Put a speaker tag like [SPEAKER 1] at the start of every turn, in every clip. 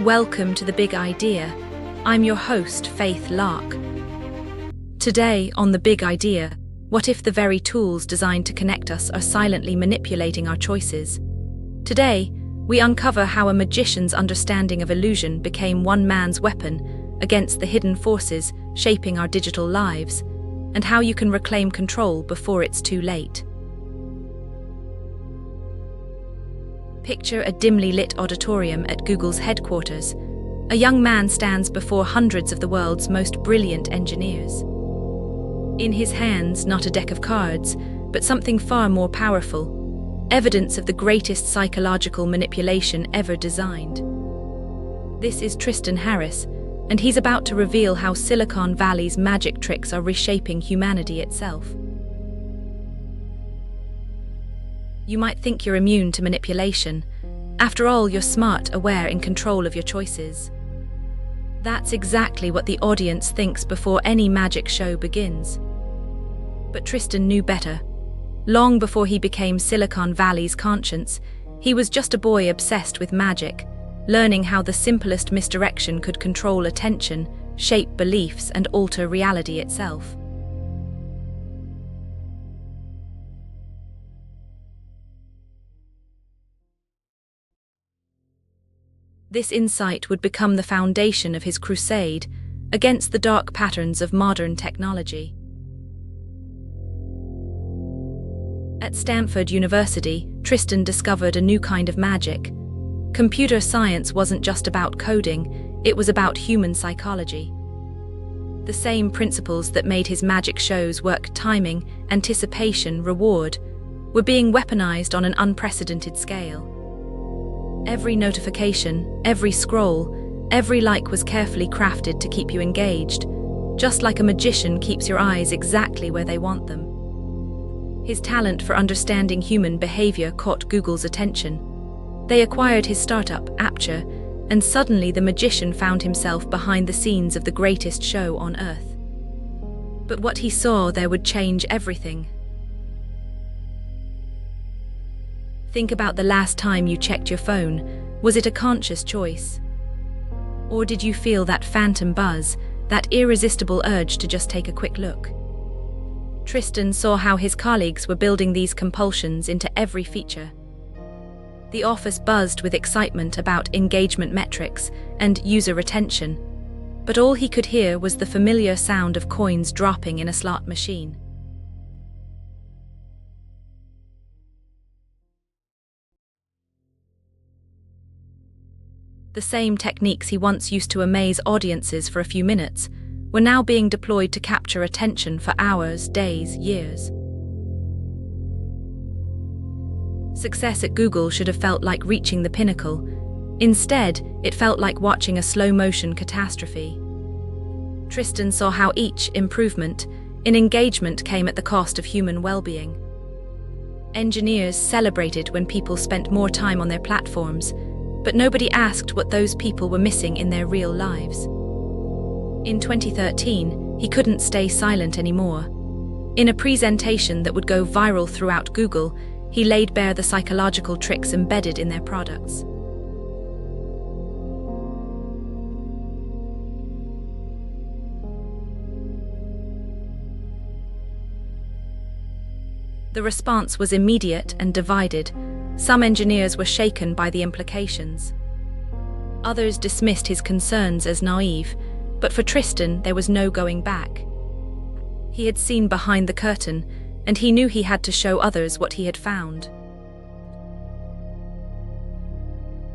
[SPEAKER 1] Welcome to The Big Idea. I'm your host, Faith Lark. Today, on The Big Idea, what if the very tools designed to connect us are silently manipulating our choices? Today, we uncover how a magician's understanding of illusion became one man's weapon against the hidden forces shaping our digital lives, and how you can reclaim control before it's too late. Picture a dimly lit auditorium at Google's headquarters. A young man stands before hundreds of the world's most brilliant engineers. In his hands, not a deck of cards, but something far more powerful, evidence of the greatest psychological manipulation ever designed. This is Tristan Harris, and he's about to reveal how Silicon Valley's magic tricks are reshaping humanity itself. You might think you're immune to manipulation. After all, you're smart, aware, in control of your choices. That's exactly what the audience thinks before any magic show begins. But Tristan knew better. Long before he became Silicon Valley's conscience, he was just a boy obsessed with magic, learning how the simplest misdirection could control attention, shape beliefs, and alter reality itself. This insight would become the foundation of his crusade against the dark patterns of modern technology. At Stanford University, Tristan discovered a new kind of magic. Computer science wasn't just about coding, it was about human psychology. The same principles that made his magic shows work: timing, anticipation, reward, were being weaponized on an unprecedented scale. Every notification, every scroll, every like was carefully crafted to keep you engaged, just like a magician keeps your eyes exactly where they want them. His talent for understanding human behavior caught Google's attention. They acquired his startup, Aperture, and suddenly the magician found himself behind the scenes of the greatest show on Earth. But what he saw there would change everything. Think about the last time you checked your phone. Was it a conscious choice? Or did you feel that phantom buzz, that irresistible urge to just take a quick look? Tristan saw how his colleagues were building these compulsions into every feature. The office buzzed with excitement about engagement metrics and user retention, but all he could hear was the familiar sound of coins dropping in a slot machine. The same techniques he once used to amaze audiences for a few minutes were now being deployed to capture attention for hours, days, years. Success at Google should have felt like reaching the pinnacle. Instead, it felt like watching a slow-motion catastrophe. Tristan saw how each improvement in engagement came at the cost of human well-being. Engineers celebrated when people spent more time on their platforms, but nobody asked what those people were missing in their real lives. In 2013, he couldn't stay silent anymore. In a presentation that would go viral throughout Google, he laid bare the psychological tricks embedded in their products. The response was immediate and divided. Some engineers were shaken by the implications. Others dismissed his concerns as naive, but for Tristan there was no going back. He had seen behind the curtain, and he knew he had to show others what he had found.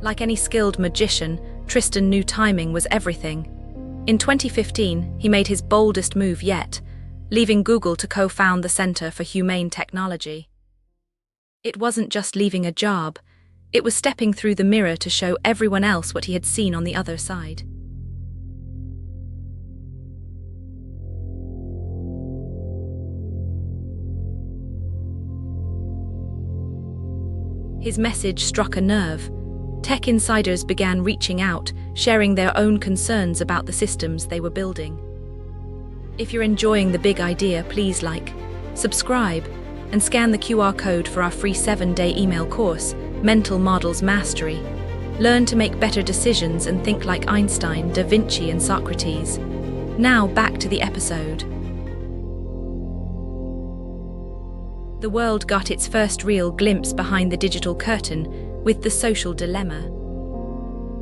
[SPEAKER 1] Like any skilled magician, Tristan knew timing was everything. In 2015, he made his boldest move yet, leaving Google to co-found the Center for Humane Technology. It wasn't just leaving a job, it was stepping through the mirror to show everyone else what he had seen on the other side. His message struck a nerve. Tech insiders began reaching out, sharing their own concerns about the systems they were building. If you're enjoying The Big Idea, please like, subscribe, and scan the QR code for our free 7-day email course, Mental Models Mastery. Learn to make better decisions and think like Einstein, Da Vinci, and Socrates. Now back to the episode. The world got its first real glimpse behind the digital curtain with The Social Dilemma.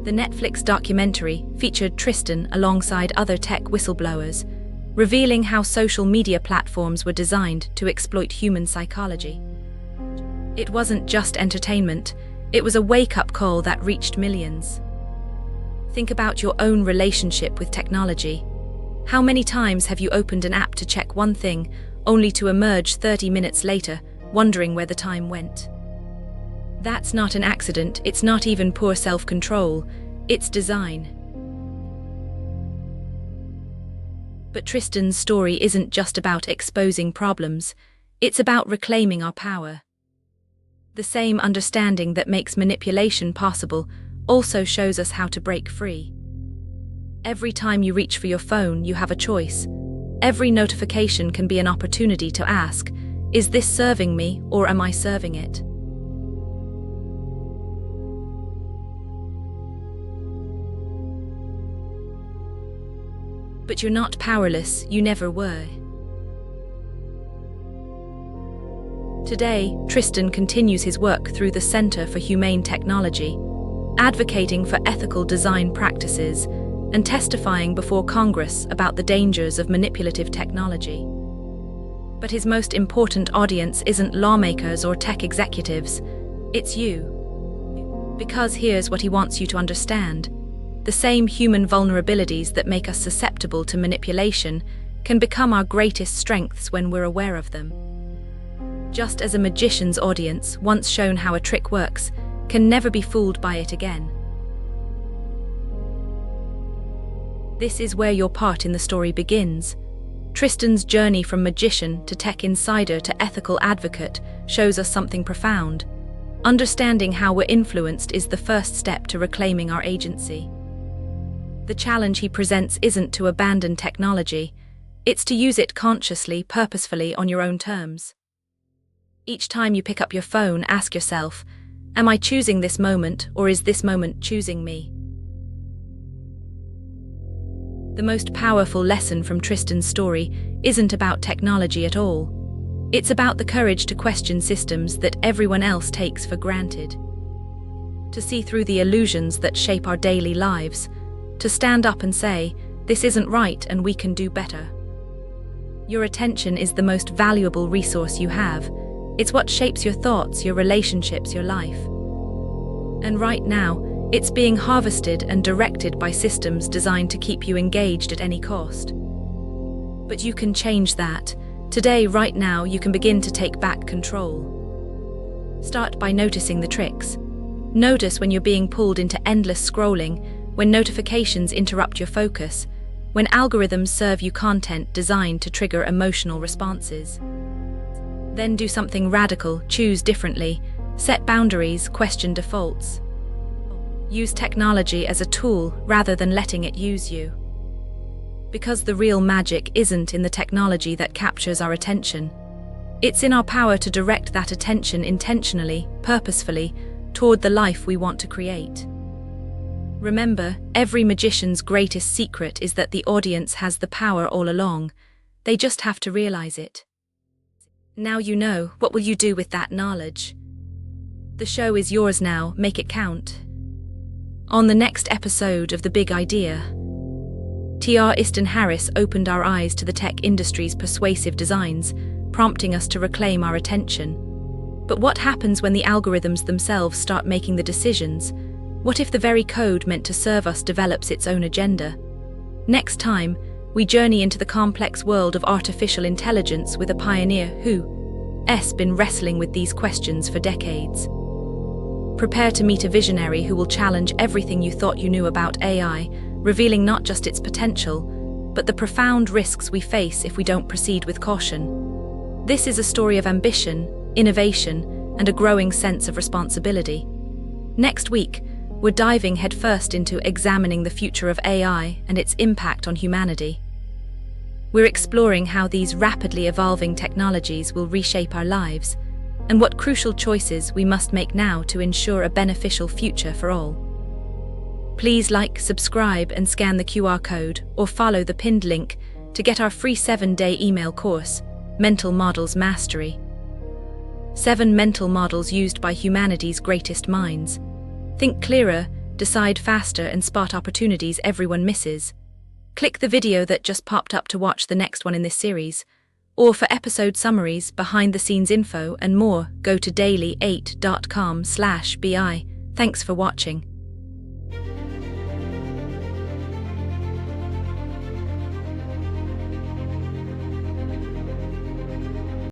[SPEAKER 1] The Netflix documentary featured Tristan alongside other tech whistleblowers, revealing how social media platforms were designed to exploit human psychology. It wasn't just entertainment, it was a wake-up call that reached millions. Think about your own relationship with technology. How many times have you opened an app to check one thing, only to emerge 30 minutes later, wondering where the time went? That's not an accident, it's not even poor self-control, it's design. But Tristan's story isn't just about exposing problems, it's about reclaiming our power. The same understanding that makes manipulation possible also shows us how to break free. Every time you reach for your phone, you have a choice. Every notification can be an opportunity to ask, is this serving me or am I serving it? But you're not powerless, you never were. Today, Tristan continues his work through the Center for Humane Technology, advocating for ethical design practices and testifying before Congress about the dangers of manipulative technology. But his most important audience isn't lawmakers or tech executives, it's you. Because here's what he wants you to understand. The same human vulnerabilities that make us susceptible to manipulation can become our greatest strengths when we're aware of them. Just as a magician's audience, once shown how a trick works, can never be fooled by it again. This is where your part in the story begins. Tristan's journey from magician to tech insider to ethical advocate shows us something profound. Understanding how we're influenced is the first step to reclaiming our agency. The challenge he presents isn't to abandon technology, it's to use it consciously, purposefully, on your own terms. Each time you pick up your phone, ask yourself, am I choosing this moment, or is this moment choosing me? The most powerful lesson from Tristan's story isn't about technology at all. It's about the courage to question systems that everyone else takes for granted. To see through the illusions that shape our daily lives. To stand up and say, this isn't right and we can do better. Your attention is the most valuable resource you have. It's what shapes your thoughts, your relationships, your life. And right now, it's being harvested and directed by systems designed to keep you engaged at any cost. But you can change that. Today, right now, you can begin to take back control. Start by noticing the tricks. Notice when you're being pulled into endless scrolling, when notifications interrupt your focus, when algorithms serve you content designed to trigger emotional responses. Then do something radical, choose differently, set boundaries, question defaults. Use technology as a tool rather than letting it use you. Because the real magic isn't in the technology that captures our attention. It's in our power to direct that attention intentionally, purposefully, toward the life we want to create. Remember, every magician's greatest secret is that the audience has the power all along. They just have to realize it. Now you know, what will you do with that knowledge? The show is yours now, make it count. On the next episode of The Big Idea, Tristan Harris opened our eyes to the tech industry's persuasive designs, prompting us to reclaim our attention. But what happens when the algorithms themselves start making the decisions? What if the very code meant to serve us develops its own agenda? Next time, we journey into the complex world of artificial intelligence with a pioneer who's been wrestling with these questions for decades. Prepare to meet a visionary who will challenge everything you thought you knew about AI, revealing not just its potential, but the profound risks we face if we don't proceed with caution. This is a story of ambition, innovation, and a growing sense of responsibility. Next week, we're diving headfirst into examining the future of AI and its impact on humanity. We're exploring how these rapidly evolving technologies will reshape our lives, and what crucial choices we must make now to ensure a beneficial future for all. Please like, subscribe, and scan the QR code or follow the pinned link to get our free 7-day email course, Mental Models Mastery. 7 mental models used by humanity's greatest minds. Think clearer, decide faster, and spot opportunities everyone misses. Click the video that just popped up to watch the next one in this series. Or for episode summaries, behind-the-scenes info, and more, go to daily8.com/bi. Thanks for watching.